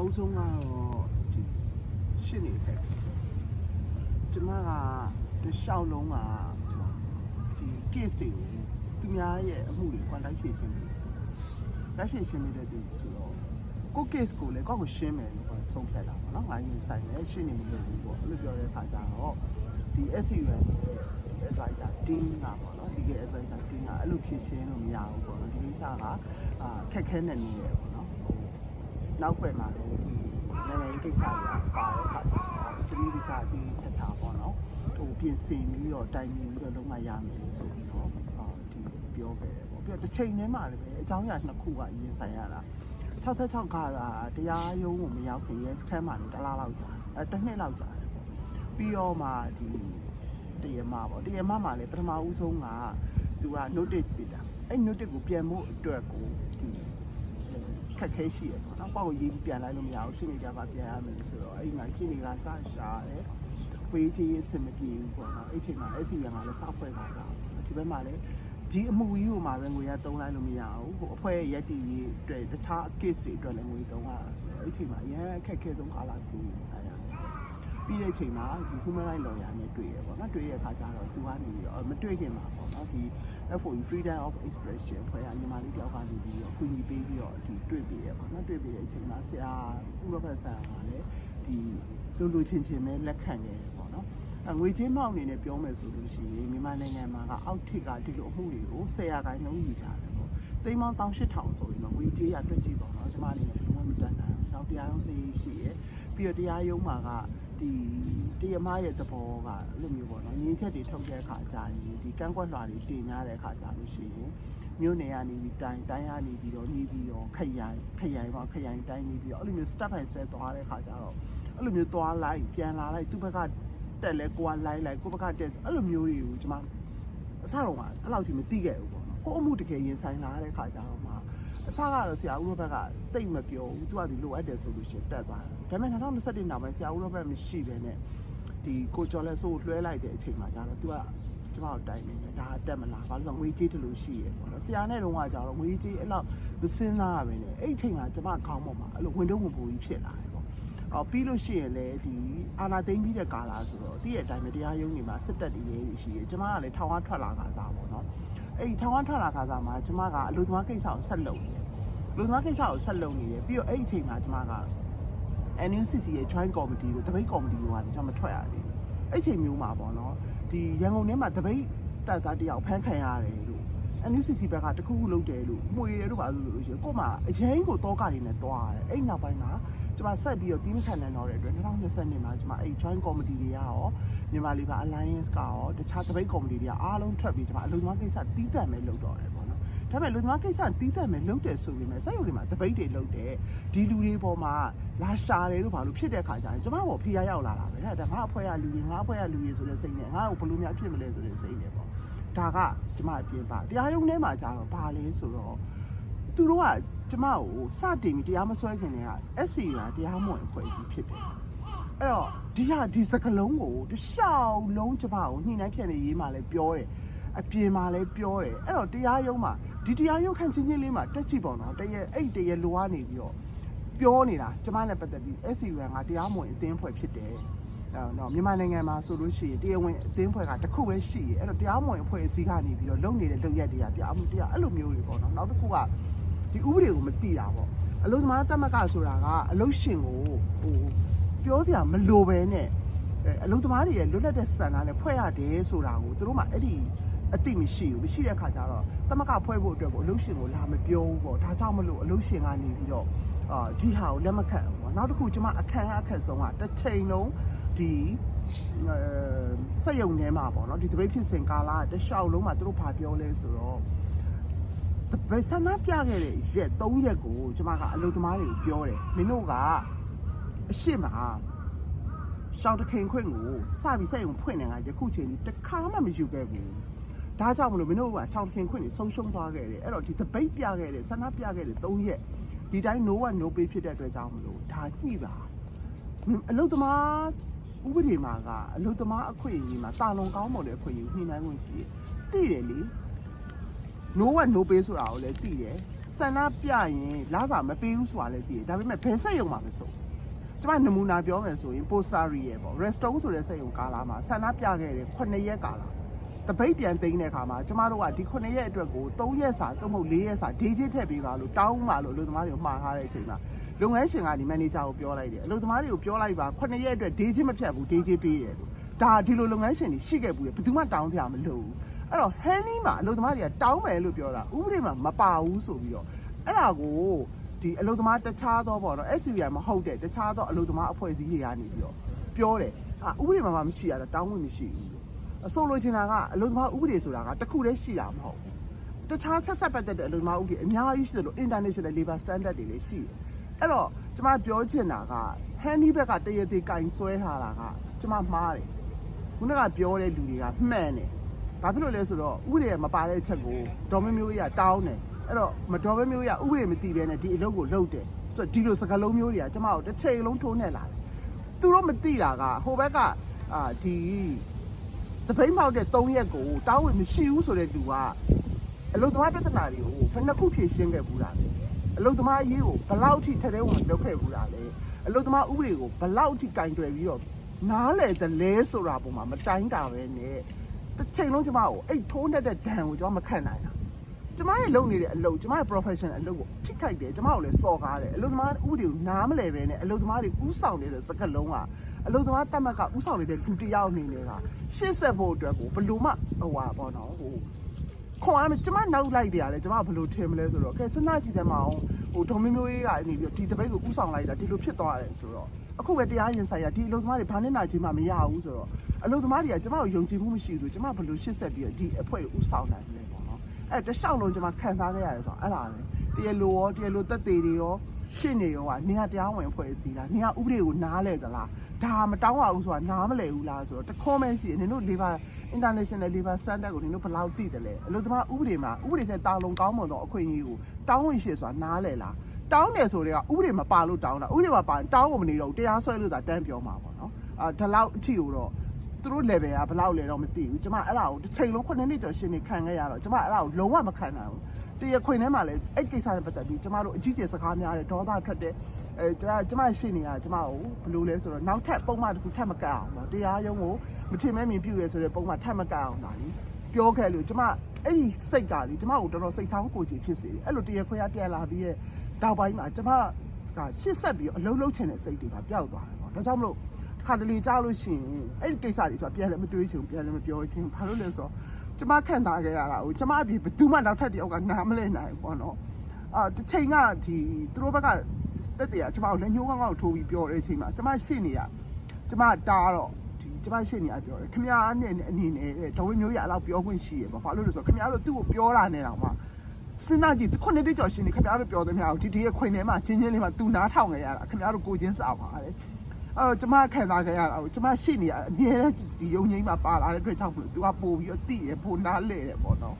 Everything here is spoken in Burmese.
ဦးဆုံးကတော့ဒီရှင်းနေတယ်ကျမကတလျှောက်လုံးကဒီ case တွေကိုသူများရဲ့အမှုတွေကိုလိုက်ဖြေရှင်းတယ်လိုက်ဖြေရှင်းနေတဲ့သူဆိုတော့ကို case ကိုလည်းကိုယ့်ကိုရှင်းမယ်လို့ဆုံးဖြတ်တာပေါ့နော်ငါရင်ဆိုင်တယ်ရှင်းနေမလို့ဘူးပေါ့အဲ့လိုပြောတဲ့အခါကျတော့ဒီ SCU ရဲ့ advisor team ကပေါ့နော်ဒီ advisor team ကအဲ့လိုဖြေရှင်းလို့မရဘူးပေါ့နော်ဒီကိစ္စကခက်ခဲနေနေတယ်ပေါ့နော်နောက်ွယ်မှာလည်းဒီနိုင်ငံရေးကိစ္စတွေကပါတဲ့အခါကျတော့စနီးဒီချာဒီချက်ချာပေါ့နော်ဟိုပြင်ဆင်ပြီးတော့တိုင်ပင်ပြီးတော့လုံးဝရမယ်ဆိုပြီးတော့ဒီပြောခဲ့တယ်ပေါ့ပြီးတော့တစ်ချိန်တည်းမှာလည်းပဲအကြောင်းအရာနှစ်ခုကရင်ဆိုင်ရတာ66ခါတရားရုံးကိုမရောက်ခင်ရဲစခန်းမှာလည်းတစ်လလောက်ကြာတစ်နှစ်လောက်ကြာတယ်ပေါ့ပြီးတော့မှဒီတရားမပေါ့တရားမမှာလည်းပထမဦးဆုံးကသူက notice ပေးတာအဲ့ notice ကိုပြန်ဖို့အတွက်ကိုဒီခက်ခဲရှိရပေါ့နော်ပေါ့ကိုရေးပြီးပြန်လိုက်လို့မရဘူးရှင်းနေကြပါပြန်ရမယ်ဆိုတော့အဲ့မှာရှင်းနေကစရှာတယ်ဝေးကြီးအဆင်မပြေဘူးပေါ့နော်အဲ့ချိန်မှာ SCU ကလည်းစောက်ဖွဲ့တာကဒီဘက်မှာလည်းဒီအမှုကြီးကိုမှပဲငွေရသုံးလိုက်လို့မရဘူးဟိုအဖွဲ့ရဲ့ရက်တီရေးအတွက်တခြား case တွေအတွက်လည်းငွေသုံးရတာဆိုတော့အဲ့ချိန်မှာအရင်အခက်ခဲဆုံးကာလကိုဆိုင်ရတယ်ပြီးတဲ့အချိန်မှာဒီ human rights lawyer နဲ့တွေ့ရပေါ့နော်တွေ့ရတဲ့အခါကျတော့သူကနေပြီးတော့မတွေ့ခင်မှာပေါ့နော်ဒီ FOE freedom of expression ဖွဲ့ရညီမလေးတယောက်ကနေပြီးတော့ခွင့်ပြုပေးပြီးတော့ဒီတွေ့ပြီးရပေါ့နော်တွေ့ပြီးတဲ့အချိန်မှာဆရာဦးရောဘတ်ဆန်ကလည်းဒီလူချင်းချင်းပဲလက်ခံနေတယ်ပေါ့နော်ငွေချင်းမောက်အနေနဲ့ပြောမယ်ဆိုလို့ရှိရင်မြန်မာနိုင်ငံမှာကအောက်ထစ်ကဒီလိုအမှုတွေကို10%ယူကြတယ်ပေါ့သိန်းပေါင်း18000ဆိုရင်တော့ငွေကြေးရတွက်ကြည့်ပါတော့ကျွန်မအနေနဲ့လုံးဝမတတ်နိုင်ဘူးနောက်တရားရုံးစီရှိရပြီးတော့တရားရုံးမှာကဒီတရားမရဲ့သဘောကအဲ့လိုမျိုးပေါ့နော်ငင်းချက်တွေထုတ်တဲ့အခါကျရင်ဒီကန့်ကွက်လွှာတွေတင်များတဲ့အခါကျလို့ရှိရင်မြို့နယ်ကနေပြီးတိုင်းကနေပြီးတော့နေပြီးတော့ခရိုင်ပေါ့ခရိုင်တိုင်းနေပြီးတော့အဲ့လိုမျိုး step by step သွားတဲ့အခါကျတော့အဲ့လိုမျိုးသွားလိုက်ပြန်လာလိုက်သူ့ဘက်ကတက်လဲကိုကလိုက်ကိုဘက်ကတက်အဲ့လိုမျိုးတွေကိုကျွန်မအစတော့ကအဲ့လောက်ထိမသိခဲ့ဘူးပေါ့နော်ကိုအမှုတကယ်ရင်ဆိုင်လာတဲ့အခါကျတော့မှအစကတော့ဆရာဦးရောဘက်ကတိတ်မပြောဘူးသူကဒီလိုအပ်တယ်ဆိုလို့ရှိရင်တက်သွားတယ်ဒါပေမဲ့2021နောက်ပိုင်းဆရာဦးရောဘက်မရှိဘဲနဲ့ဒီကိုကျော်လက်ဆိုးကိုလွှဲလိုက်တဲ့အချိန်မှာကျတော့သူကကျွန်တော်တိုင်နေတယ်ဒါတက်မလားဘာလို့ဆိုငွေကြေးတလို့ရှိရပေါ့နော်ဆရာနဲ့တုန်းကကျတော့ငွေကြေးအဲ့လောက်မစင်းသားရပဲနဲ့အဲ့အချိန်မှာကျွန်မခေါင်းပေါ်မှာအဲ့လိုဝင်တော့ဝင်ပူကြီးဖြစ်လာတယ်ပေါ့ပြီးလို့ရှိရင်လည်းဒီအာနာသိမ့်ပြီးတဲ့ကာလဆိုတော့တည့်ရဲ့အတိုင်းပဲတရားရုံးတွေမှာစစ်တပ်တွေရေးရှိရကျွန်မကလည်းထောင်ဝထွက်လာခါစားပေါ့နော်အဲ့ဒီထောင်ဝထွက်လာခါစားမှာကျွန်မကအလုပ်သမားကိစ္စကိုဆက်လုပ်တယ်လူသမားကိစ္စကိုဆက်လုပ်နေတယ်ပြီးတော့အဲ့ဒီအချိန်မှာကျွန်မက NUCC ရဲ့ joint committee ကိုတပိတ် committee ကိုကျွန်တော်မထွက်ရသေးဘူးအဲ့ချိန်မျိုးမှာပေါ့နော်ဒီရန်ကုန်ထဲမှာတပိတ်တပ်သားတယောက်ဖမ်းခံရတယ်လို့ NUCC ဘက်ကတခုခုလုပ်တယ်လို့မှွေတယ်လို့ပါလို့ရှိရင်ကို့မှာအရင်ကိုတောကတွေနဲ့တွားရတယ်အဲ့နောက်ပိုင်းမှာကျွန်မဆက်ပြီးတော့တီးမခံနိုင်တော့တဲ့အတွက်2020မှာကျွန်မအဲ့ joint committee တွေရောမြန်မာလီဘာ alliance ကရောတခြားတပိတ် committee တွေအားလုံးထွက်ပြီးကျွန်မအလုပ်သမားကိစ္စတီးစံမဲ့လုပ်တော့တယ်ပေါ့နော်ဒါပေမဲ့လူသမားကိစ္စတီးသတ်မယ်လုပ်တယ်ဆိုပေမဲ့စက်ရုံတွေမှာတပိတ်တွေလုပ်တယ်ဒီလူတွေပေါ်မှာလာရှာတယ်လို့ဘာလို့ဖြစ်တဲ့ခါကျရင်ကျမတို့ဖေးရရောက်လာတာပဲဟဲ့ဒါငါအဖွဲရလူတွေငါအဖွဲရလူတွေဆိုတဲ့စိတ်နဲ့ငါ့ကိုဘလို့များဖြစ်မလဲဆိုတဲ့စိတ်နဲ့ပေါ့ဒါကကျမအပြင်ပါတရားရုံးထဲမှာကျတော့ဘာလဲဆိုတော့သူတို့ကကျမကိုစတင်ပြီးတရားမစွဲခင်တည်းက SCU ကတရားမဝင်ဖွဲ့ပြီးဖြစ်တယ်အဲ့တော့ဒီစကလုံးကိုတခြားလုံးကျမကိုညှိနှိုင်းဖြန့်နေရေးမှလည်းပြောတယ်အပြင်မှာလည်းပြောတယ်အဲ့တော့တရားရုံးမှာဒီတရားရုံးခန့်ချင်းချင်းလေးမှာတက်ကြည့်ပေါ့နော်တရက်လိုကနေပြီးတော့ပြောနေတာကျမနဲ့ပတ်သက်ပြီး SCU ကတရားမဝင်အသင်းဖွဲ့ဖြစ်တယ်နော်မြန်မာနိုင်ငံမှာဆိုလို့ရှိရင်တရားဝင်အသင်းဖွဲ့ကတစ်ခုပဲရှိရအဲ့တော့တရားမဝင်အဖွဲ့အစည်းကနေပြီးတော့လုပ်နေတဲ့လုပ်ရက်တွေကတရားမှုတရားအဲ့လိုမျိုးတွေပေါ့နော်နောက်တစ်ခုကဒီဥပဒေကိုမသိတာပေါ့အလုပ်သမားသမဂ္ဂဆိုတာကအလုပ်ရှင်ကိုဟိုပြောစရာမလိုပဲနဲ့အလုပ်သမားတွေရဲ့လွတ်လပ်တဲ့စံနာနဲ့ဖွဲ့ရတယ်ဆိုတာကိုသူတို့မှအဲ့ဒီအတိမရှိတဲ့အခါကျတော့သမကဖွဲ့ဖို့အတွက်ကိုအလုပ်ရှင်ကိုလာမပြောဘူးပေါ့ဒါကြောင့်မလို့အလုပ်ရှင်ကနေပြီးတော့ဒီဟာကိုလက်မခံဘူးပေါ့နောက်တစ်ခုကျွန်မအခက်ဆုံးကတစ်ချိန်လုံးဒီစက်ရုံထဲမှာပေါ့နော်ဒီတပိတ်ဖြစ်စဉ်ကာလတလျှောက်လုံးမှာသူတို့ဘာပြောလဲဆိုတော့ဘယ်ဆန္ဒပြခဲ့တဲ့ရက်3ရက်ကိုကျွန်မကအလုပ်သမားတွေကိုပြောတယ်မင်းတို့ကအရှိမရှောင်းတခင်ခွင့်ကိုစပြီးစက်ရုံဖွင့်နေတာယခုချိန်ကြီးတခါမှမယူခဲ့ဘူးဒါကြောင့်မလို့မင်းတို့ကရှောင်းတခင်ခွင့်တွေဆုံးရှုံးသွားခဲ့တယ်အဲ့တော့ဒီတပိတ်ပြခဲ့တဲ့ဆန္ဒပြခဲ့တဲ့3ရက်ဒီတိုင်း no one no pay ဖြစ်တဲ့အတွက်ကြောင့်မလို့ဒါညှိပါအလုပ်သမားဥပဒေမှာကအလုပ်သမားအခွင့်အရေးမှာတာလွန်ကောင်းမွန်တဲ့အခွင့်အရေးညှိနှိုင်းခွင့်ရှိတယ်သိတယ်လေ no one no pay ဆိုတာကိုလည်းသိတယ်စ ဆန္ဒပြရင်လာစာမပေးဘူးဆိုတာလည်းသိတယ်ဒါပေမဲ့ဘယ်ဆက်ရုံမှာမဆိုကျမနမူနာပြောမယ်ဆိုရင် poster ရဲ့ပေါ့ restaurant ဆိုတဲ့စက်ရုံကာလာမှာဆန္ဒပြခဲ့တယ်9ရက်ကာလာတပိတ်ပြန်သိမ်းတဲ့အခါမှာကျမတို့ကဒီ9ရက်အတွက်ကို3ရက်စာသို့မဟုတ်4ရက်စာဒေးချင်းထည့်ပေးပါလို့တောင်းပါလို့အလုပ်သမားတွေကိုမှားထားတဲ့အချိန်မှာလုပ်ငန်းရှင်ကဒီမန်နေဂျာကိုပြောလိုက်တယ်အလုပ်သမားတွေကိုပြောလိုက်ပါ9ရက်အတွက်ဒေးချင်းမဖြတ်ဘူးဒေးချင်းပေးရတယ်လို့ဒါဒီလိုလုပ်ငန်းရှင်တွေရှိခဲ့ဘူးလေဘယ်သူမှတောင်းကြမလို့အဲ့တော့ handy မှာအလုပ်သမားတွေကတောင်းမယ်လို့ပြောတာဥပဒေမှာမပါဘူးဆိုပြီးတော့အဲ့ဒါကိုဒီအလုပ်သမားတခြားသောပေါ့နော် SUI မဟုတ်တဲ့တခြားသောအလုပ်သမားအဖွဲ့အစည်းတွေကနေပြီးတော့ပြောတယ်ဥပဒေမှာမရှိရတာတောင်းဝင်မရှိဘူးအဆိုလိုချင်တာကအလုပ်သမားဥပဒေဆိုတာကတခုတည်းရှိတာမဟုတ်ဘူးတခြားဆက်ပတ်သက်တဲ့အလုပ်သမားဥပဒေအများကြီးရှိတယ်လို့ international labor standard တွေလည်းရှိတယ်အဲ့တော့ကျမပြောချင်တာက handy ဘက်ကတရသေးကင်ဆွဲထားတာကကျမမှားတယ်ခုနကပြောတဲ့လူတွေကမှန်တယ်ဘာဖြစ်လို့လဲဆိုတော့ဥပဒေမပါတဲ့အချက်ကိုဒေါ်မမျိုးကြီးကတောင်းတယ်အဲ့တော့မတော်မမျိုးရဥပဒေမသိဘဲနဲ့ဒီအလုပ်ကိုလုပ်တယ်ဆိုတော့ဒီလိုစကားလုံးမျိုးတွေကကျမတို့တစ်ချိန်လုံးထိုးနေလာတယ်သူတို့မသိတာကဟိုဘက်ကဒီတပိတ်မောက်တဲ့3ရက်ကိုတောင်းဝင်မရှိဘူးဆိုတဲ့လူကအလုပ်သမားပြဿနာတွေကိုဘယ်နှခုဖြေရှင်းခဲ့ဘူးလားအလုပ်သမားအရေးကိုဘယ်လောက်ထိထဲထဲဝင်လုပ်ခဲ့ဘူးလားလဲအလုပ်သမားဥပဒေကိုဘယ်လောက်ထိကင်တွယ်ပြီးတော့နားလေတဲ့လဲဆိုတာပုံမှာမတိုင်းတာပဲနဲ့တစ်ချိန်လုံးကျမကိုအဲ့ထိုးနေတဲ့ဒဏ်ကိုကျမမခံနိုင်တာကျမရဲ့လုပ်နေတဲ့အလုပ်ကျမရဲ့ professional အလုပ်ကိုထိခိုက်တယ်ကျမကိုလည်းစော်ကားတယ်အလုပ်သမားဥပဒေကိုနားမလည်ပဲနဲ့အလုပ်သမားတွေဥဆောင်နေတဲ့စကားလုံးကအလုပ်သမားတက်မှတ်ကဥဆောင်နေတဲ့လူတစ်ယောက်အနေနဲ့ကရှေ့ဆက်ဖို့အတွက်ကိုဘယ်လိုမှပေါ့နော်ခွန်အားကျမနောက်လိုက်တယ်ရတယ်ကျမဘယ်လိုထင်မလဲဆိုတော့ကဲစဉ်းစားကြည့်တယ်မအောင်ဒေါ်မျိုးကြီးကနေပြီးဒီတပိတ်ကိုဥဆောင်လိုက်တာဒီလိုဖြစ်သွားတယ်ဆိုတော့အခုပဲတရားရင်ဆိုင်ရဒီအလုပ်သမားတွေဘာနဲ့နာချင်းမှမရဘူးဆိုတော့အလုပ်သမားတွေကကျမကိုယုံကြည်မှုမရှိဘူးဆိုကျမဘယ်လိုရှေ့ဆက်ပြီးဒီအဖွဲ့ကိုဥဆောင်နိုင်လဲပေါ့နော်အဲ့တလျှောက်လုံးကျမခံစားခဲ့ရတယ်ဆိုတော့အဲ့ဒါပဲတရားလိုသက်သေတွေရောရှင်းနေရောကနေကတရားဝင်အဖွဲ့အစည်းလားနေကဥပဒေကိုနားလဲသလားဒါမတောင်းရဘူးဆိုတာနားမလဲဘူးလားဆိုတော့တခေါ်မဲရှိနင်တို့ labor international labor standard ကိုနင်တို့ဘယ်လောက်သိတယ်လဲအလုပ်သမားဥပဒေမှာဥပဒေနဲ့တာလုံကောင်းမွန်သောအခွင့်အရေးကိုတောင်းဝင်ရှိဆိုတာနားလဲလားတောင်းတယ်ဆိုတဲ့ကဥပဒေမပါလို့တောင်းတာဥပဒေမပါရင်တောင်းဖို့မနေတော့တရားစွဲလို့သာတန်းပြောမှာပေါ့နော်ဒါလောက်အထီကိုတော့သူတို့ level ကဘယ်လောက်လဲတော့မသိဘူးကျမအဲ့ဒါကိုတစ်ချိန်လုံး9နှစ်ကျော်ရှင်းနေခံခဲ့ရတော့ကျမအဲ့ဒါကိုလုံးဝမခံနိုင်ဘူးတရားခွင်ထဲမှာလည်းအဲ့ကိစ္စနဲ့ပတ်သက်ပြီးကျမတို့အကြီးကျယ်စကားများတယ်ဒေါသထွက်တယ်ကျမရှင်းနေရကျမကိုဘယ်လိုလဲဆိုတော့နောက်ထပ်ပုံမှန်တစ်ခုထပ်မကတ်အောင်ပေါ့တရားရုံးကိုမထင်မဲမြင်ပြုရဲဆိုတဲ့ပုံမှန်ထပ်မကတ်အောင်ဒါလीပြောခဲ့လို့ကျမအဲ့ဒီစိတ်ကလीကျမကိုတော်တော်စိတ်ထောင်းကိုကြည်ဖြစ်စေတယ်အဲ့လိုတရားခွင်ကပြန်လာပြီးရဲ့တောက်ပိုင်းမှာကျမကရှစ်ဆက်ပြီးအလုံးလုံးချင်တဲ့စိတ်တွေပါပျောက်သွားတယ်ပေါ့ဒါကြောင့်မလို့ခါတလေကြားလို့ရှိရင်အဲ့ဒီကိစ္စတွေဆိုတာပြန်လည်းမတွေးချင်ဘူးပြန်လည်းမပြောချင်ဘူးဘာလို့လဲဆိုတော့ကျမခံစားခဲ့ရတာကိုကျမအပြင်ဘယ်သူမှနောက်ထပ်တယောက်ကနားမလဲနိုင်ဘူးပေါ့နော်တစ်ချိန်ကဒီသူတို့ဘက်ကတက်တယ်ကကျမကိုလည်းညှိုးကောင်းကောင်းထိုးပြီးပြောတဲ့အချိန်မှာကျမရှင်းနေရကျမတားတော့ဒီကျမရှင်းနေရပြောတယ်ခင်ဗျားနဲ့အနေနဲ့ဒေါ်ဝင်းမျိုးရအဲ့လောက်ပြောခွင့်ရှိရပါဘာလို့လဲဆိုတော့ခင်ဗျားတို့သူ့ကိုပြောတာနဲ့တော့မှစဉ်းစားကြည့်ခုနှစ်တည်းကျော်ရှင်းနေခင်ဗျားတို့ပြောသမျှကိုဒီရဲ့ခွင်ထဲမှာချင်းချင်းလေးမှာသူနားထောင်ခဲ့ရတာခင်ဗျားတို့ကိုချင်းစာပါတယ်အဲ့တော့ကျမခံစားခဲ့ရတာကိုကျမရှိနေရအမြဲတမ်းဒီယုံငိမ့်မှာပါလာတဲ့အတွက်ကြောင့်မလို့သူကပို့ပြီးတော့တိရပို့နားလဲတယ်ပေါ့နော်